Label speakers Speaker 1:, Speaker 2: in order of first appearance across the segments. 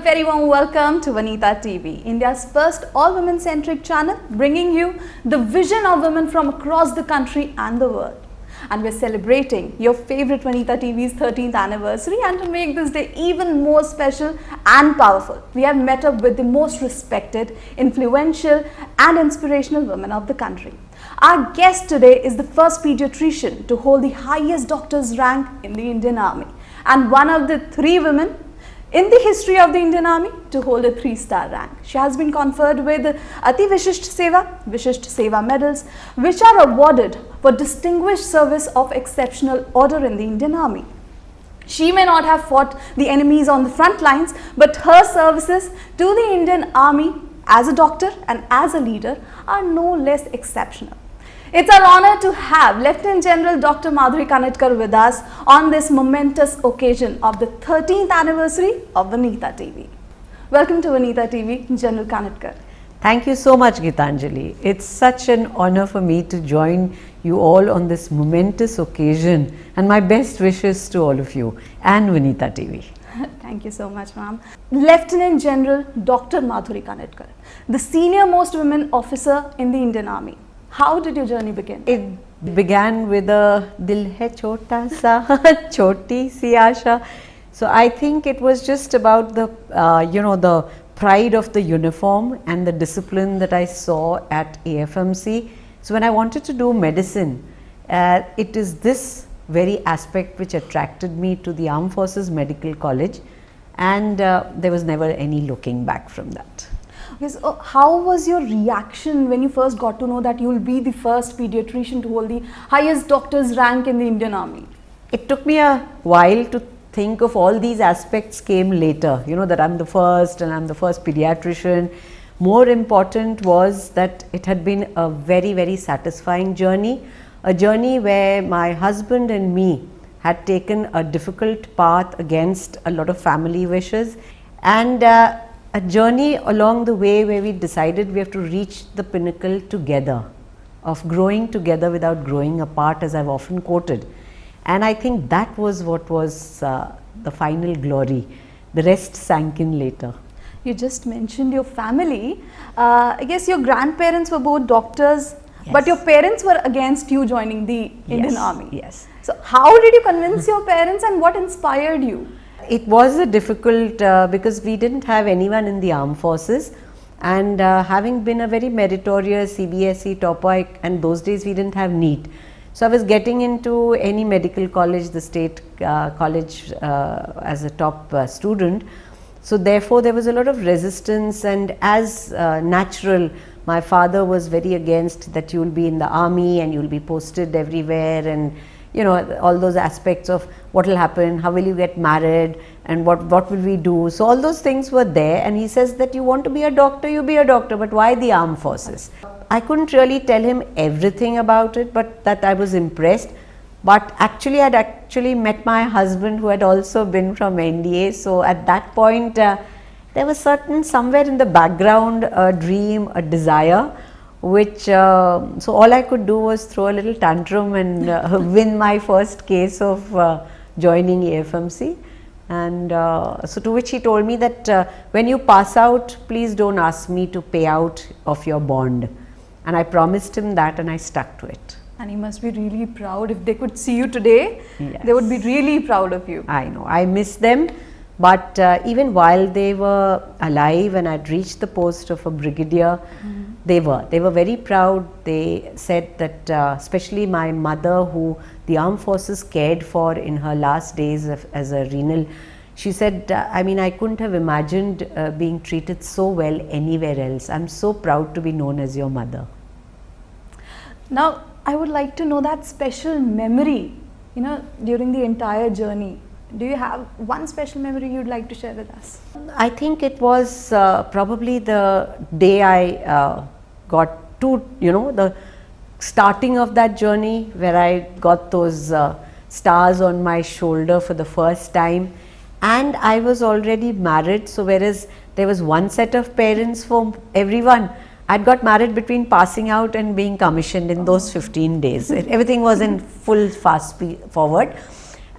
Speaker 1: very warm welcome to Vanitha TV, India's first all-women centric channel, bringing you the vision of women from across the country and the world. And we're celebrating your favorite Vanitha TV's 13th anniversary, and to make this day even more special and powerful, we have met up with the most respected, influential and inspirational women of the country. Our guest today is the first pediatrician to hold the highest doctor's rank in the Indian Army, and one of the 3 women in the history of the Indian Army to hold a 3-star rank. She has been conferred with Ati Vishisht Seva medals, which are awarded for distinguished service of exceptional order in the Indian Army. She may not have fought the enemies on the front lines, but her services to the Indian Army as a doctor and as a leader are no less exceptional. It's our honor to have Lieutenant General Dr. Madhuri Kanitkar with us on this momentous occasion of the 13th anniversary of Vanitha TV. Welcome to Vanitha TV, General Kanitkar.
Speaker 2: Thank you so much, Gitanjali. It's such an honor for me to join you all on this momentous occasion, and my best wishes to all of you and Vanitha TV.
Speaker 1: Thank you so much, ma'am. Lieutenant General Dr. Madhuri Kanitkar, the senior most women officer in the Indian Army. How did your journey begin?
Speaker 2: It began with a dil hai chota sa, choti si asha. So I think it was just about the, the pride of the uniform and the discipline that I saw at AFMC. So when I wanted to do medicine, it is this very aspect which attracted me to the Armed Forces Medical College, and there was never any looking back from that.
Speaker 1: Yes, how was your reaction when you first got to know that you will be the first pediatrician to hold the highest doctor's rank in the Indian Army?
Speaker 2: It took me a while to think of all these aspects came later, that I'm the first and I'm the first pediatrician. More important was that it had been a very, very satisfying journey, a journey where my husband and me had taken a difficult path against a lot of family wishes, and a journey along the way where we decided we have to reach the pinnacle together, of growing together without growing apart, as I've often quoted. And I think that was what was the final glory. The rest sank in later.
Speaker 1: You just mentioned your family. I guess your grandparents were both doctors, yes, but your parents were against you joining the Indian Army.
Speaker 2: Yes.
Speaker 1: So how did you convince your parents, and what inspired you?
Speaker 2: It was a difficult, because we didn't have anyone in the armed forces, and having been a very meritorious CBSE topper, and those days we didn't have NEET. So I was getting into any medical college, the state college, as a top student. So therefore there was a lot of resistance, and as natural, my father was very against that you will be in the army and you will be posted everywhere, and all those aspects of what will happen, how will you get married, and what will we do. So all those things were there, and he says that you want to be a doctor, you be a doctor, but why the armed forces? I couldn't really tell him everything about it, but that I was impressed. But actually I'd met my husband, who had also been from NDA. So at that point there was somewhere in the background a dream, a desire, which so all I could do was throw a little tantrum and win my first case of joining AFMC. And so to which he told me that when you pass out, please don't ask me to pay out of your bond. And I promised him that, and I stuck to it.
Speaker 1: And he must be really proud. If they could see you today,
Speaker 2: yes,
Speaker 1: they would be really proud of you.
Speaker 2: I know, I miss them. But even while they were alive and I'd reached the post of a brigadier, they were very proud. They said that especially my mother, who the armed forces cared for in her last days as a renal, she said, I couldn't have imagined being treated so well anywhere else. I'm so proud to be known as your mother.
Speaker 1: Now, I would like to know that special memory, during the entire journey. Do you have one special memory you'd like to share with us?
Speaker 2: I think it was probably the day I got to, the starting of that journey, where I got those stars on my shoulder for the first time, and I was already married. So whereas there was one set of parents for everyone, I'd got married between passing out and being commissioned in those 15 days. Everything was in full fast forward.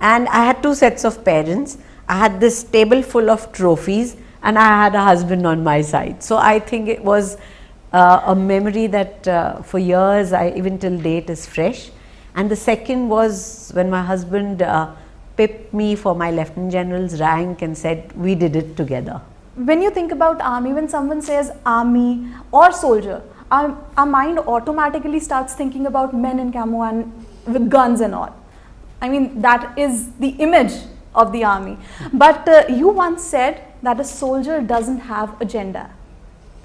Speaker 2: And I had 2 sets of parents. I had this table full of trophies, and I had a husband on my side. So I think it was a memory that for years, even till date, is fresh. And the second was when my husband pipped me for my Lieutenant General's rank and said, we did it together.
Speaker 1: When you think about army, when someone says army or soldier, our mind automatically starts thinking about men in camo and with guns and all. I mean, that is the image of the army. But you once said that a soldier doesn't have a gender.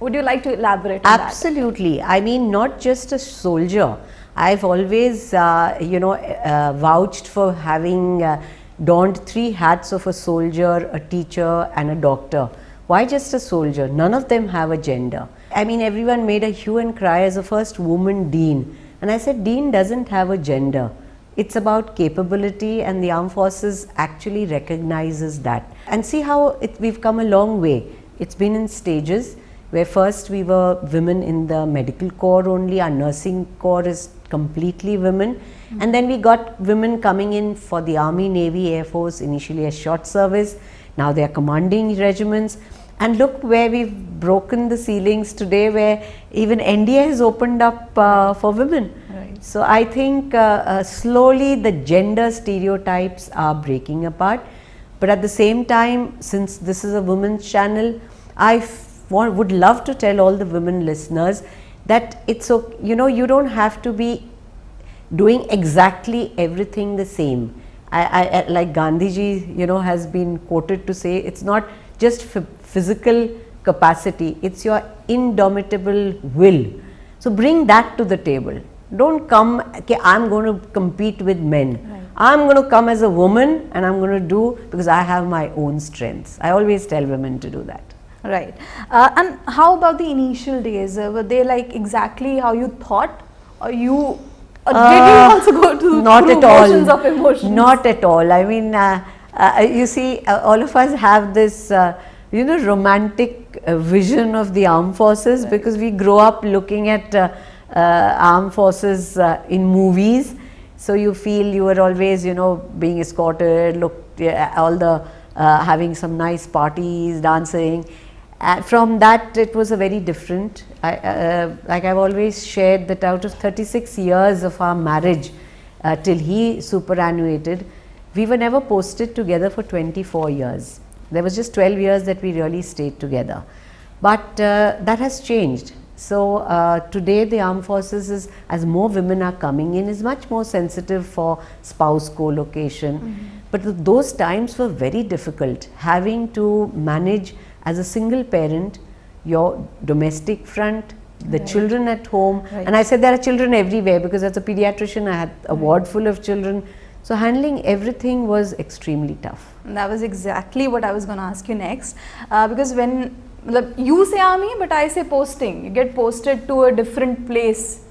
Speaker 1: Would you like to elaborate on that?
Speaker 2: Absolutely. I mean, not just a soldier. I've always, vouched for having donned 3 hats of a soldier, a teacher and a doctor. Why just a soldier? None of them have a gender. I mean, everyone made a hue and cry as the first woman dean. And I said, dean doesn't have a gender. It's about capability, and the armed forces actually recognizes that. And see how we've come a long way. It's been in stages, where first we were women in the medical corps only, our nursing corps is completely women. And then we got women coming in for the Army, Navy, Air Force, initially as short service. Now they are commanding regiments. And look where we've broken the ceilings today, where even NDA has opened up for women.
Speaker 1: Right.
Speaker 2: So I think slowly the gender stereotypes are breaking apart. But at the same time, since this is a women's channel, I would love to tell all the women listeners that it's okay, you don't have to be doing exactly everything the same. I like Gandhiji, has been quoted to say, it's not just physical capacity, it's your indomitable will. So bring that to the table. Don't come, okay, I'm going to compete with men.
Speaker 1: Right.
Speaker 2: I'm going to come as a woman and I'm going to do because I have my own strengths. I always tell women to do that.
Speaker 1: Right. And how about the initial days? Were they like exactly how you thought, or did you also go to
Speaker 2: not at all.
Speaker 1: motions of emotions?
Speaker 2: Not at all. I mean, you see, all of us have this, romantic vision of the armed forces, right, because we grow up looking at armed forces in movies. So you feel you were always, being escorted, all the having some nice parties, dancing. From that, it was a very different. Like I've always shared that out of 36 years of our marriage, till he superannuated, we were never posted together for 24 years. There was just 12 years that we really stayed together. But that has changed. So today the armed forces is, as more women are coming in, is much more sensitive for spouse co-location. Mm-hmm. But those times were very difficult, having to manage as a single parent, your domestic front, the right, children at home. Right. And I said there are children everywhere, because as a pediatrician I had a ward full of children. So handling everything was extremely tough.
Speaker 1: And that was exactly what I was going to ask you next. Because when you say army, but I say posting. You get posted to a different place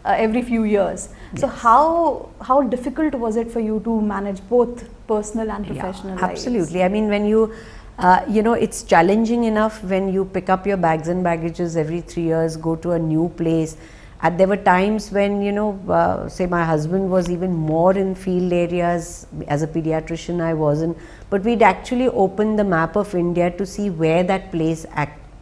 Speaker 1: every few years. Yes. So how difficult was it for you to manage both personal and professional lives?
Speaker 2: Absolutely. I mean, when you it's challenging enough when you pick up your bags and baggages every 3 years, go to a new place. And there were times when, say my husband was even more in field areas. As a pediatrician, I wasn't. But we'd actually open the map of India to see where that place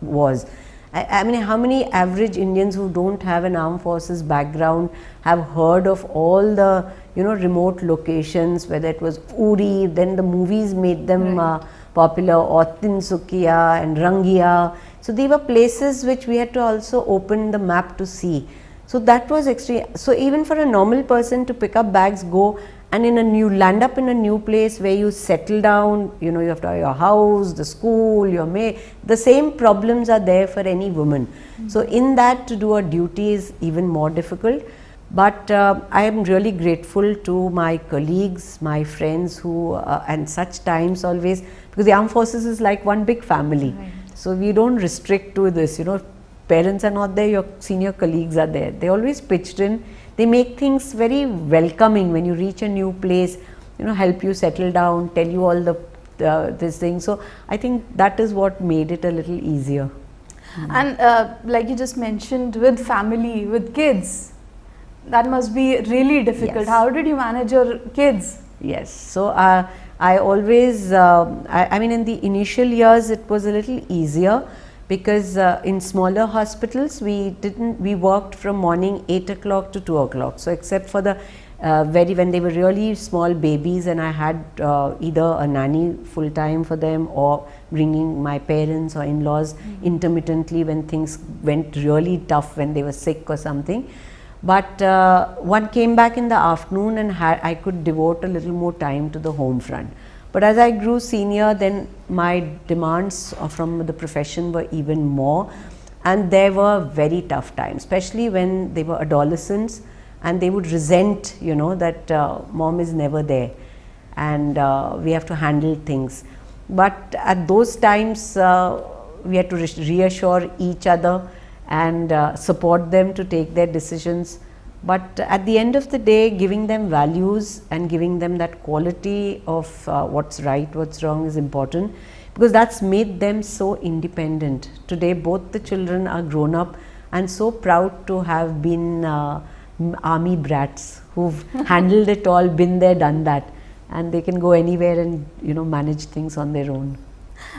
Speaker 2: was. I mean, how many average Indians who don't have an armed forces background have heard of all the, remote locations, whether it was Uri, then the movies made them right, popular, or Tinsukia and Rangia. So they were places which we had to also open the map to see. So that was extreme. So even for a normal person to pick up bags, go and land up in a new place where you settle down, you have to have your house, the school, your maid, the same problems are there for any woman. Mm-hmm. So in that, to do a duty is even more difficult. But I am really grateful to my colleagues, my friends who, and such times always, because the armed forces is like one big family. Right. So we don't restrict to this, parents are not there, your senior colleagues are there. They always pitched in. They make things very welcoming when you reach a new place, help you settle down, tell you all this thing. So I think that is what made it a little easier.
Speaker 1: Mm-hmm. And like you just mentioned, with family, with kids, that must be really difficult. Yes. How did you manage your kids?
Speaker 2: Yes. So I always, I mean in the initial years it was a little easier, because in smaller hospitals we worked from morning 8 o'clock to 2 o'clock. So except for the when they were really small babies, and I had either a nanny full time for them, or bringing my parents or in-laws intermittently when things went really tough, when they were sick or something. But one came back in the afternoon, and I could devote a little more time to the home front. But as I grew senior, then my demands from the profession were even more, and there were very tough times, especially when they were adolescents, and they would resent, you know, that mom is never there, and we have to handle things. But at those times we had to reassure each other and support them to take their decisions. But at the end of the day, giving them values and giving them that quality of what's right, what's wrong is important, because that's made them so independent. Today both the children are grown up and so proud to have been army brats who've handled it all, been there, done that, and they can go anywhere and, you know, manage things on their own.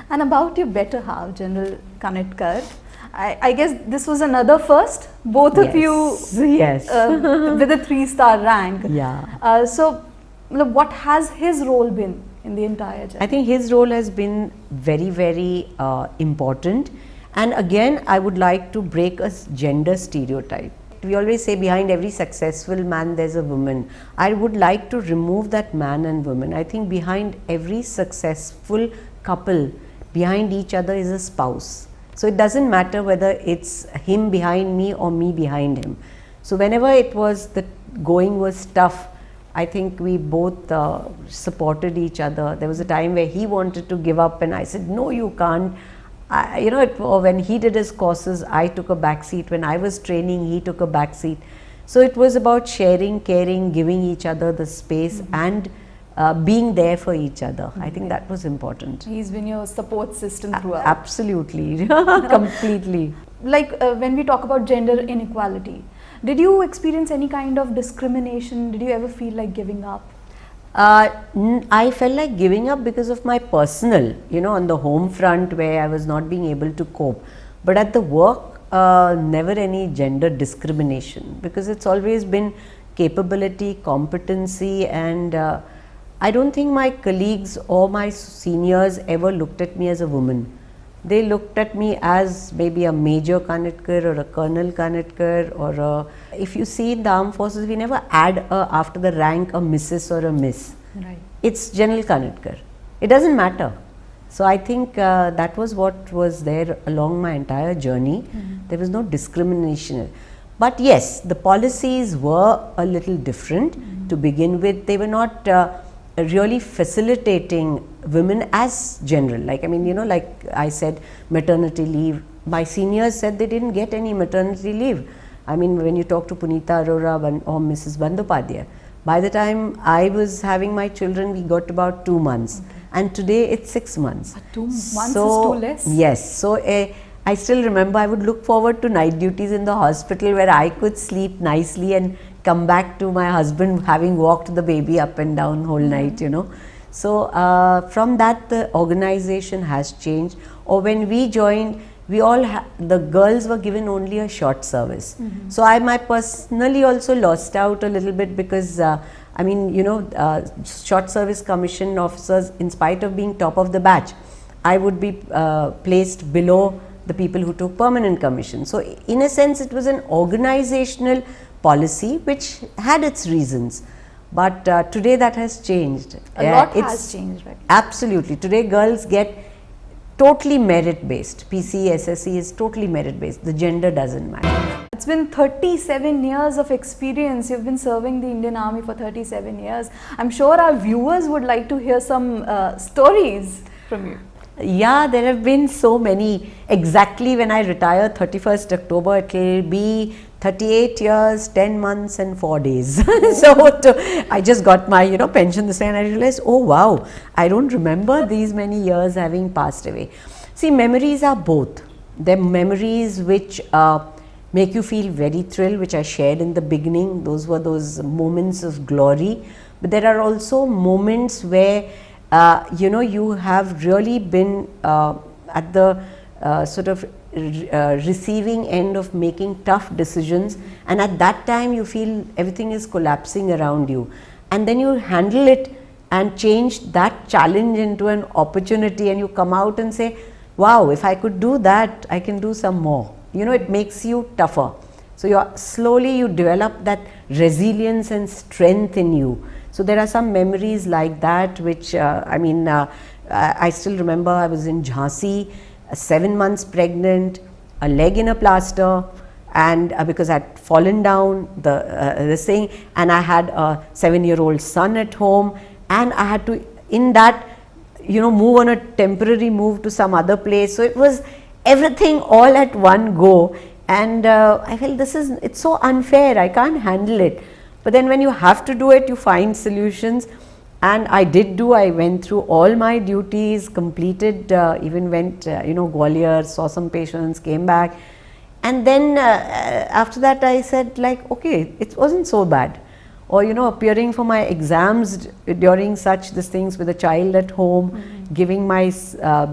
Speaker 1: And about your better half, General Kanitkar, I guess this was another first, both of you
Speaker 2: yes.
Speaker 1: With a 3-star rank.
Speaker 2: Yeah.
Speaker 1: So what has his role been in the entire journey?
Speaker 2: I think his role has been very, very important. And again, I would like to break a gender stereotype. We always say behind every successful man there's a woman. I would like to remove that man and woman. I think behind every successful couple, behind each other is a spouse. So it doesn't matter whether it's him behind me or me behind him. So whenever it was, the going was tough, I think we both supported each other. There was a time where he wanted to give up, and I said, no, you can't. You know, when he did his courses, I took a back seat. When I was training, he took a back seat. So it was about sharing, caring, giving each other the space, and being there for each other. I think that was important.
Speaker 1: He's been your support system throughout.
Speaker 2: Absolutely, completely.
Speaker 1: Like when we talk about gender inequality, did you experience any kind of discrimination? Did you ever feel like giving up?
Speaker 2: I felt like giving up because of my personal, you know, on the home front where I was not being able to cope. But at the work, never any gender discrimination, because it's always been capability, competency, and I don't think my colleagues or my seniors ever looked at me as a woman. They looked at me as maybe a Major Kanitkar or a Colonel Kanitkar, or if you see in the armed forces, we never add after the rank a Mrs. or a Miss.
Speaker 1: Right.
Speaker 2: It's General Kanitkar. It doesn't matter. So I think that was what was there along my entire journey. There was no discrimination. But yes, the policies were a little different to begin with. They were not really facilitating women as general. Like, I mean, you know, like I said, maternity leave. My seniors said they didn't get any maternity leave. I mean, when you talk to Punita Arora or Mrs. Bandopadhyay, by the time I was having my children, we got about 2 months. Okay. And today it's 6 months.
Speaker 1: But 2 months is too less.
Speaker 2: Yes. So I still remember I would look forward to night duties in the hospital where I could sleep nicely and come back to my husband having walked the baby up and down whole night, you know. So from that, the organization has changed. Or when we joined, we all the girls were given only a short service. So I personally also lost out a little bit, because I mean, you know, short service commission officers, in spite of being top of the batch, I would be placed below the people who took permanent commission. So in a sense, it was an organizational policy which had its reasons. But today that has changed.
Speaker 1: A lot has changed, right?
Speaker 2: Absolutely. Today girls get totally merit based. PC, SSC is totally merit based. The gender doesn't matter.
Speaker 1: It's been 37 years of experience. You've been serving the Indian Army for 37 years. I'm sure our viewers would like to hear some stories from you.
Speaker 2: Yeah, there have been so many. Exactly when I retire 31st October, it will be 38 years, 10 months and 4 days. So I just got my, you know, pension this way, and I realized, oh wow, I don't remember these many years having passed away. See, memories are both. They're memories which make you feel very thrilled, which I shared in the beginning. Those were those moments of glory. But there are also moments where you know, you have really been at the sort of receiving end of making tough decisions, and at that time you feel everything is collapsing around you, and then you handle it and change that challenge into an opportunity, and you come out and say, wow, if I could do that, I can do some more. You know, it makes you tougher. So you develop that resilience and strength in you. So there are some memories like that, which I still remember. I was in Jhansi, 7 months pregnant, a leg in a plaster, and because I'd fallen down this thing, and I had a 7-year-old son at home, and I had to, in that, you know, move on a temporary move to some other place. So it was everything all at one go, and I felt it's so unfair, I can't handle it. But then when you have to do it, you find solutions, and I went through all my duties, completed, even went, Gwalior, saw some patients, came back, and then after that I said, like, okay, it wasn't so bad. Or, you know, appearing for my exams during such things with a child at home, giving my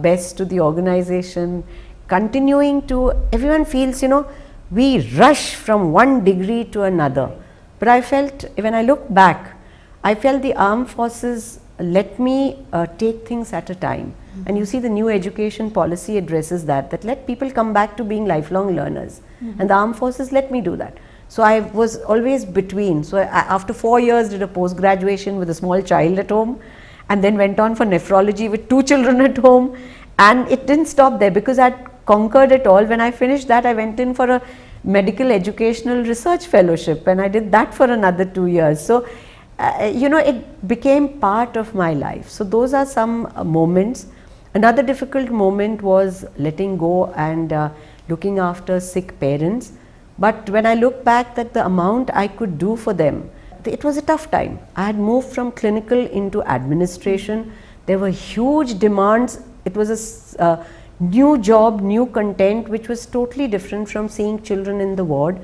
Speaker 2: best to the organization, continuing to, everyone feels, you know, we rush from one degree to another. But I felt, when I look back, I felt the armed forces let me take things at a time. And you see, the new education policy addresses that let people come back to being lifelong learners. And the armed forces let me do that. So I was always between. So after 4 years, did a post-graduation with a small child at home, and then went on for nephrology with 2 children at home. And it didn't stop there, because I'd conquered it all. When I finished that, I went in for a medical educational research fellowship, and I did that for another 2 years. So, you know, it became part of my life. So those are some moments. Another difficult moment was letting go and looking after sick parents. But when I look back at the amount I could do for them, it was a tough time. I had moved from clinical into administration. There were huge demands. It was a new job, new content, which was totally different from seeing children in the ward.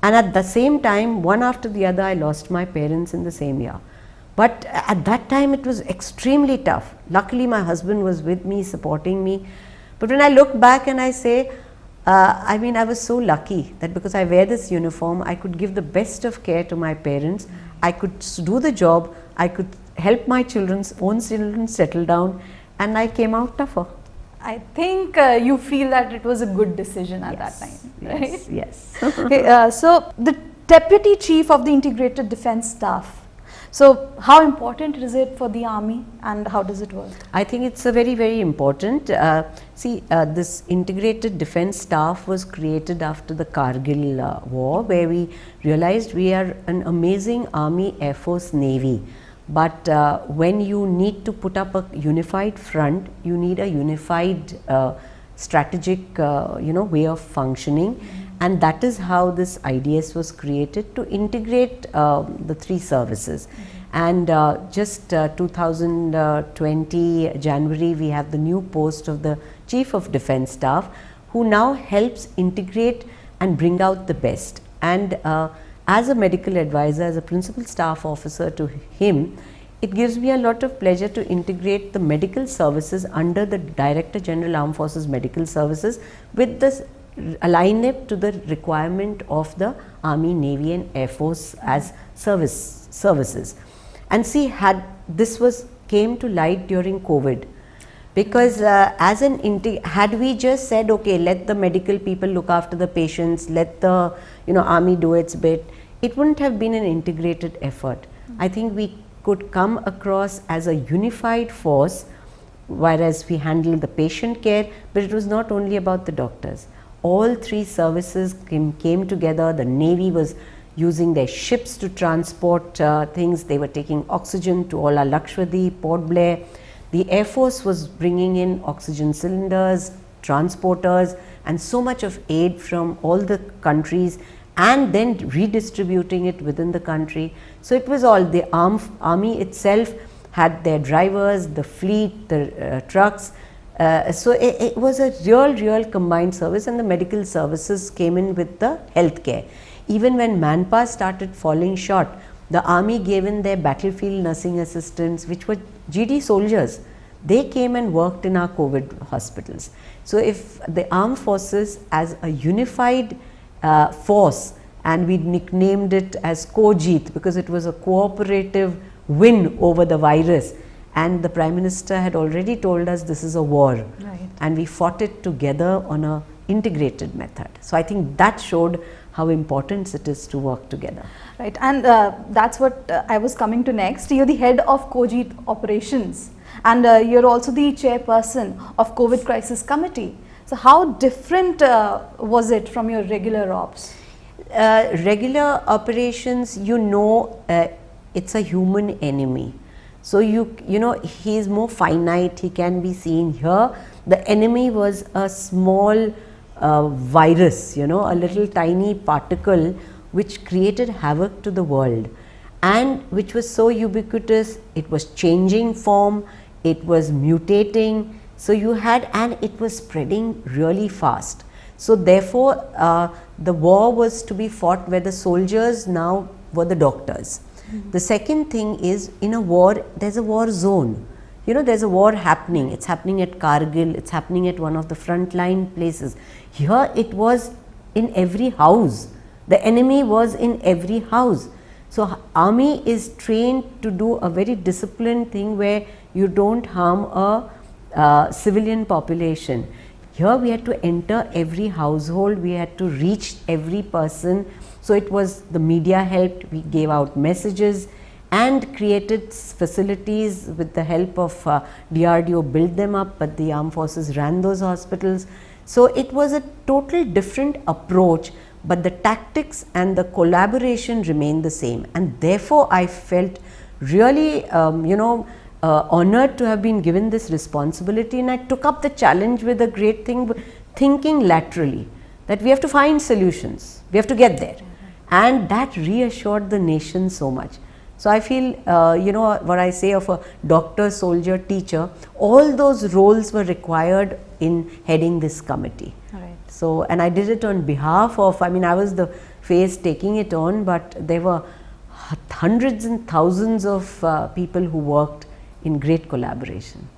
Speaker 2: And at the same time, one after the other, I lost my parents in the same year. But at that time, it was extremely tough. Luckily, my husband was with me, supporting me. But when I look back and I say, I was so lucky that because I wear this uniform, I could give the best of care to my parents. I could do the job. I could help my own children settle down, and I came out tougher.
Speaker 1: I think you feel that it was a good decision at that time, right?
Speaker 2: Yes.
Speaker 1: Okay, so the Deputy Chief of the Integrated Defence Staff. So how important is it for the army, and how does it work?
Speaker 2: I think it's a very, very important. This Integrated Defence Staff was created after the Kargil war, where we realized we are an amazing Army, Air Force, Navy. But when you need to put up a unified front, you need a unified strategic way of functioning. And that is how this IDS was created, to integrate the 3 services. And just 2020 January, we have the new post of the Chief of Defence Staff, who now helps integrate and bring out the best. And as a medical advisor, as a principal staff officer to him, it gives me a lot of pleasure to integrate the medical services under the Director General Armed Forces Medical Services with this, align it to the requirement of the Army, Navy and Air Force as services. And see, came to light during COVID, because had we just said, okay, let the medical people look after the patients, let the Army do its bit, it wouldn't have been an integrated effort. I think we could come across as a unified force, whereas we handled the patient care, but it was not only about the doctors. All 3 services came together. The Navy was using their ships to transport things. They were taking oxygen to all our Lakshadweep, Port Blair. The Air Force was bringing in oxygen cylinders, transporters, and so much of aid from all the countries, and then redistributing it within the country. So it was all, the Army itself had their drivers, the fleet, the trucks. So it was a real combined service, and the medical services came in with the healthcare. Even when manpower started falling short, the Army gave in their battlefield nursing assistants, which were GD soldiers, they came and worked in our COVID hospitals. So if the armed forces as a unified force, and we nicknamed it as Ko-Jeet because it was a cooperative win over the virus, and the Prime Minister had already told us this is a war,
Speaker 1: Right.
Speaker 2: and we fought it together on a integrated method. So I think that showed how important it is to work together.
Speaker 1: Right, and that's what I was coming to next. You're the head of Ko-Jeet operations, and you're also the chairperson of COVID Crisis Committee. So how different was it from your regular ops?
Speaker 2: Regular operations, it's a human enemy. So you know, he is more finite, he can be seen. Here the enemy was a small virus, a little tiny particle which created havoc to the world, and which was so ubiquitous. It was changing form, it was mutating, and it was spreading really fast. So therefore the war was to be fought where the soldiers now were the doctors. The second thing is, in a war, there's a war zone. There's a war happening. It's happening at Kargil, it's happening at one of the frontline places. Here it was in every house. The enemy was in every house. So army is trained to do a very disciplined thing where you don't harm a civilian population. Here we had to enter every household, we had to reach every person. So it was, the media helped, we gave out messages and created facilities with the help of DRDO, built them up, but the armed forces ran those hospitals. So it was a total different approach, but the tactics and the collaboration remained the same, and therefore I felt really honored to have been given this responsibility, and I took up the challenge with a great thing, thinking laterally, that we have to find solutions, we have to get there, and that reassured the nation so much. So I feel, what I say of a doctor, soldier, teacher, all those roles were required in heading this committee.
Speaker 1: Right.
Speaker 2: So, and I did it on behalf of, I was the face taking it on, but there were hundreds and thousands of people who worked in great collaboration.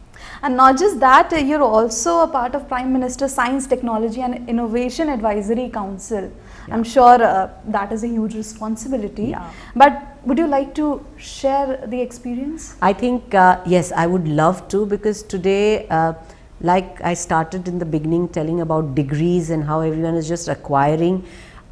Speaker 1: And not just that, you're also a part of Prime Minister's Science, Technology and Innovation Advisory Council. Yeah. I'm sure that is a huge responsibility. Yeah. But would you like to share the experience?
Speaker 2: I think, yes, I would love to, because today, like I started in the beginning telling about degrees and how everyone is just acquiring,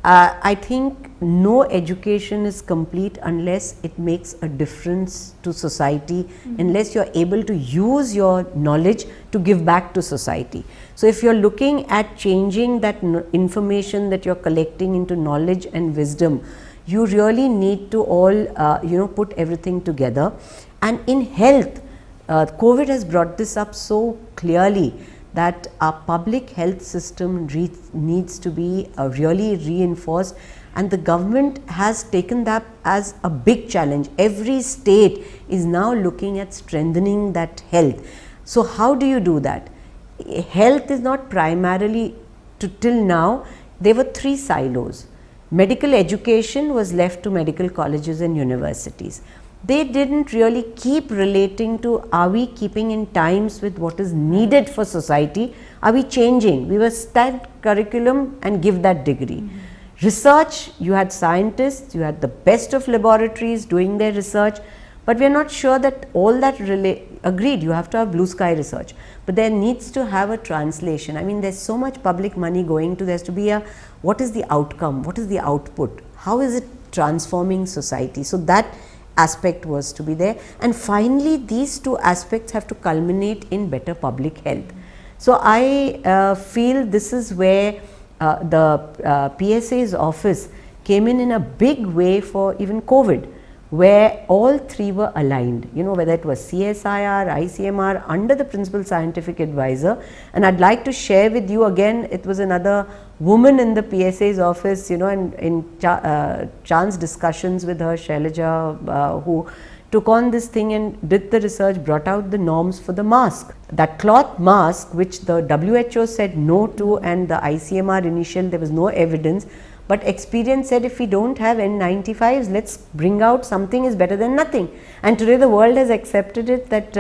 Speaker 2: I think no education is complete unless it makes a difference to society, unless you're able to use your knowledge to give back to society. So if you're looking at changing that information that you're collecting into knowledge and wisdom, you really need to all put everything together. And in health, COVID has brought this up so clearly, that our public health system needs to be really reinforced, and the government has taken that as a big challenge. Every state is now looking at strengthening that health. So how do you do that? Health is not primarily, till now there were 3 silos. Medical education was left to medical colleges and universities. They didn't really keep relating to, are we keeping in times with what is needed for society? Are we changing? We were study curriculum and give that degree. Research, you had scientists, you had the best of laboratories doing their research, but we are not sure that all that agreed, you have to have blue sky research, but there needs to have a translation. There's so much public money going to, there's to be a, what is the outcome, what is the output, how is it transforming society? So that aspect was to be there, and finally these 2 aspects have to culminate in better public health. So I feel this is where the PSA's office came in a big way for even COVID, where all 3 were aligned, whether it was CSIR, ICMR, under the principal scientific advisor. And I'd like to share with you again, it was another woman in the PSA's office, and in chance discussions with her, Shailaja, who took on this thing and did the research, brought out the norms for the mask. That cloth mask, which the WHO said no to, and the ICMR initial, there was no evidence, But experience said if we don't have N95s, let's bring out something is better than nothing. And today the world has accepted it that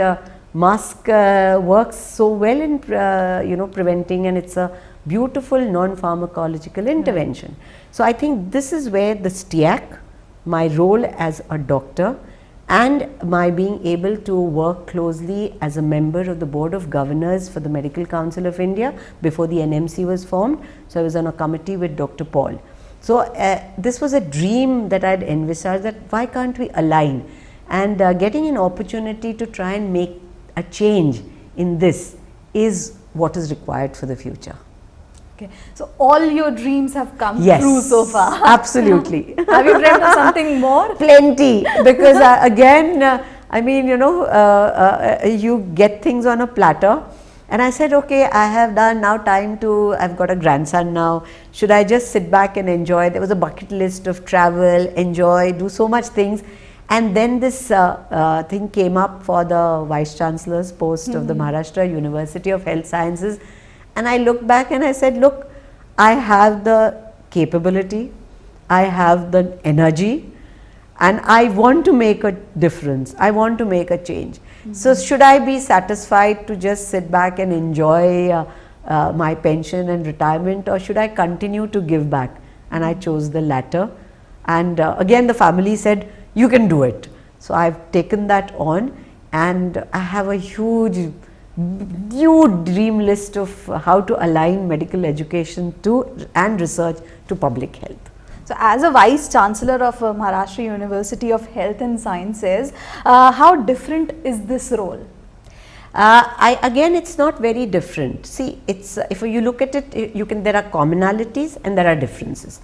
Speaker 2: mask works so well in preventing, and it's a beautiful non-pharmacological intervention. So I think this is where the STIAC, my role as a doctor, and my being able to work closely as a member of the Board of Governors for the Medical Council of India before the NMC was formed. So I was on a committee with Dr. Paul. So this was a dream that I had envisaged, that why can't we align, and getting an opportunity to try and make a change in this is what is required for the future.
Speaker 1: Okay, so all your dreams have come
Speaker 2: Yes,
Speaker 1: true so far.
Speaker 2: absolutely.
Speaker 1: Have you dreamt of something more?
Speaker 2: Plenty, because I mean, you get things on a platter, and I said, okay, I have done now time to, I've got a grandson now, should I just sit back and enjoy? There was a bucket list of travel, enjoy, do so much things. And then this thing came up for the Vice Chancellor's post of the Maharashtra University of Health Sciences. And I looked back and I said, look, I have the capability, I have the energy, and I want to make a difference. I want to make a change. So should I be satisfied to just sit back and enjoy my pension and retirement, or should I continue to give back? And I chose the latter. And again, the family said, you can do it. So I've taken that on, and I have a huge new dream list of how to align medical education to and research to public health.
Speaker 1: So as a Vice Chancellor of Maharashtra University of Health and Sciences, how different is this role?
Speaker 2: Again, it's not very different. See, it's if you look at it, there are commonalities and there are differences.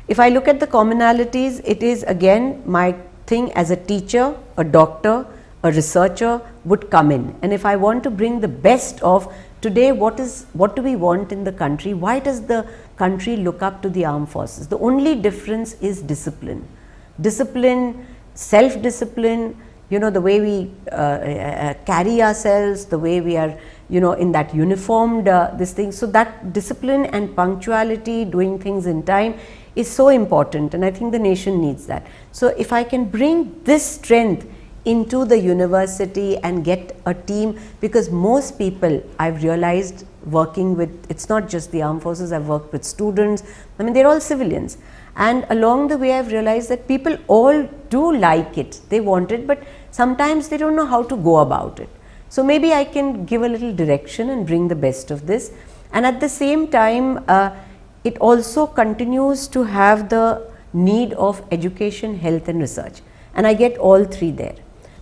Speaker 2: If I look at the commonalities, it is again my thing as a teacher, a doctor, a researcher would come in, and if I want to bring the best of today, what do we want in the country? Why does the country look up to the armed forces? The only difference is discipline, self-discipline, the way we carry ourselves, the way we are, in that uniformed this thing. So that discipline and punctuality, doing things in time is so important, and I think the nation needs that. So if I can bring this strength into the university and get a team, because most people I've realized working with, it's not just the armed forces, I've worked with students, I mean they're all civilians, and along the way I've realized that people all do like it, they want it, but sometimes they don't know how to go about it. So maybe I can give a little direction and bring the best of this, and at the same time it also continues to have the need of education, health and research, and I get all three there.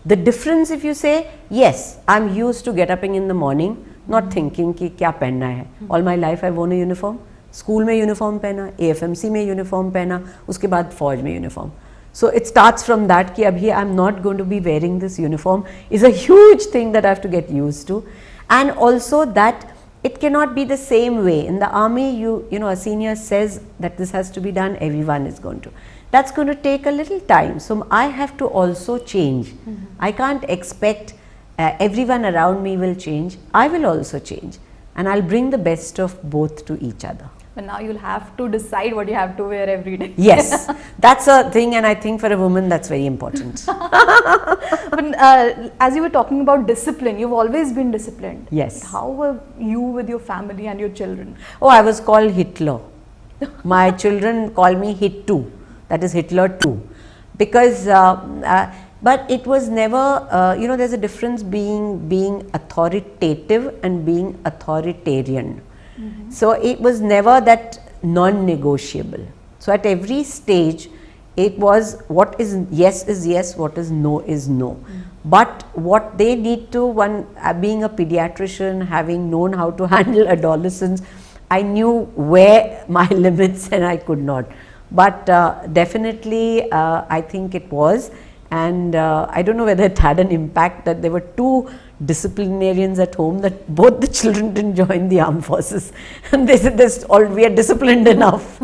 Speaker 2: The difference, if you say, yes, I'm used to get up in the morning, not thinking ki kya pehna hai. All my life I've worn a uniform. School mein uniform pehna, AFMC mein uniform pehna, uske baad Fauj mein uniform. So it starts from that ki abhi I'm not going to be wearing this uniform is a huge thing that I have to get used to. And also that it cannot be the same way. In the army, a senior says that this has to be done, everyone is going to. That's going to take a little time. So I have to also change. I can't expect everyone around me will change. I will also change, and I'll bring the best of both to each other.
Speaker 1: But now you'll have to decide what you have to wear every day.
Speaker 2: Yes, that's a thing, and I think for a woman that's very important.
Speaker 1: But as you were talking about discipline, you've always been disciplined.
Speaker 2: Yes.
Speaker 1: How were you with your family and your children?
Speaker 2: Oh, I was called Hitler. My children call me Hit 2. That is Hitler 2, because but it was never, there's a difference being authoritative and being authoritarian. So it was never that non-negotiable. So at every stage it was what is yes, what is no. But what they need to, being a pediatrician, having known how to handle adolescents, I knew where my limits and I could not. But definitely I think it was, and I don't know whether it had an impact that there were two disciplinarians at home, that both the children didn't join the armed forces, and they said we are disciplined enough.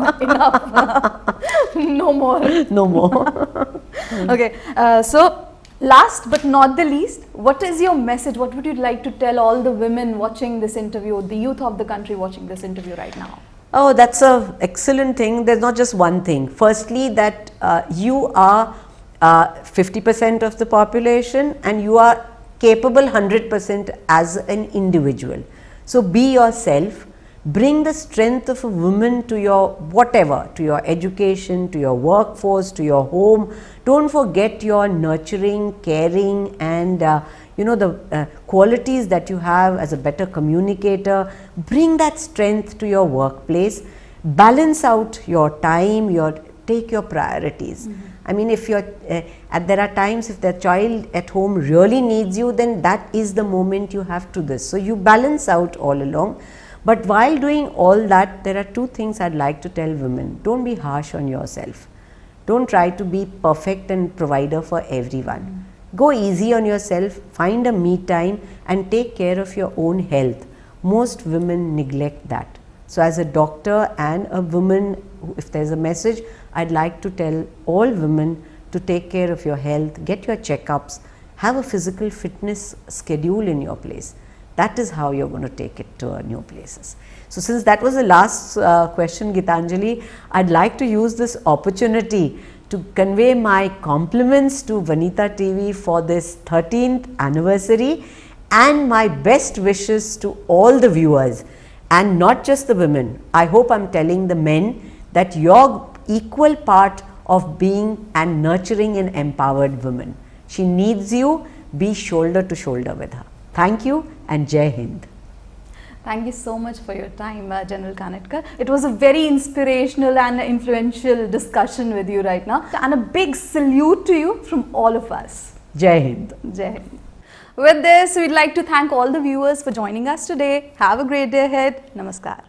Speaker 1: No more.
Speaker 2: No more.
Speaker 1: Okay, so last but not the least, what is your message? What would you like to tell all the women watching this interview, the youth of the country watching this interview right now?
Speaker 2: Oh, that's a excellent thing. There's not just one thing. Firstly, that you are 50% of the population and you are capable 100% as an individual. So be yourself. Bring the strength of a woman to your whatever, to your education, to your workforce, to your home. Don't forget your nurturing, caring and the qualities that you have as a better communicator. Bring that strength to your workplace. Balance out your time, take your priorities. I mean, if you're there are times if the child at home really needs you, then that is the moment you have to this. So you balance out all along. But while doing all that, there are two things I'd like to tell women. Don't be harsh on yourself. Don't try to be perfect and provider for everyone. Go easy on yourself, find a me time and take care of your own health. Most women neglect that. So as a doctor and a woman, if there's a message, I'd like to tell all women to take care of your health, get your checkups, have a physical fitness schedule in your place. That is how you're going to take it to new places. So since that was the last question, Gitanjali, I'd like to use this opportunity to convey my compliments to Vanitha TV for this 13th anniversary and my best wishes to all the viewers and not just the women. I hope I'm telling the men that you're equal part of being and nurturing an empowered woman. She needs you. Be shoulder to shoulder with her. Thank you and Jai Hind.
Speaker 1: Thank you so much for your time, General Kanitkar. It was a very inspirational and influential discussion with you right now. And a big salute to you from all of us.
Speaker 2: Jai Hind.
Speaker 1: Jai Hind. With this, we'd like to thank all the viewers for joining us today. Have a great day ahead. Namaskar.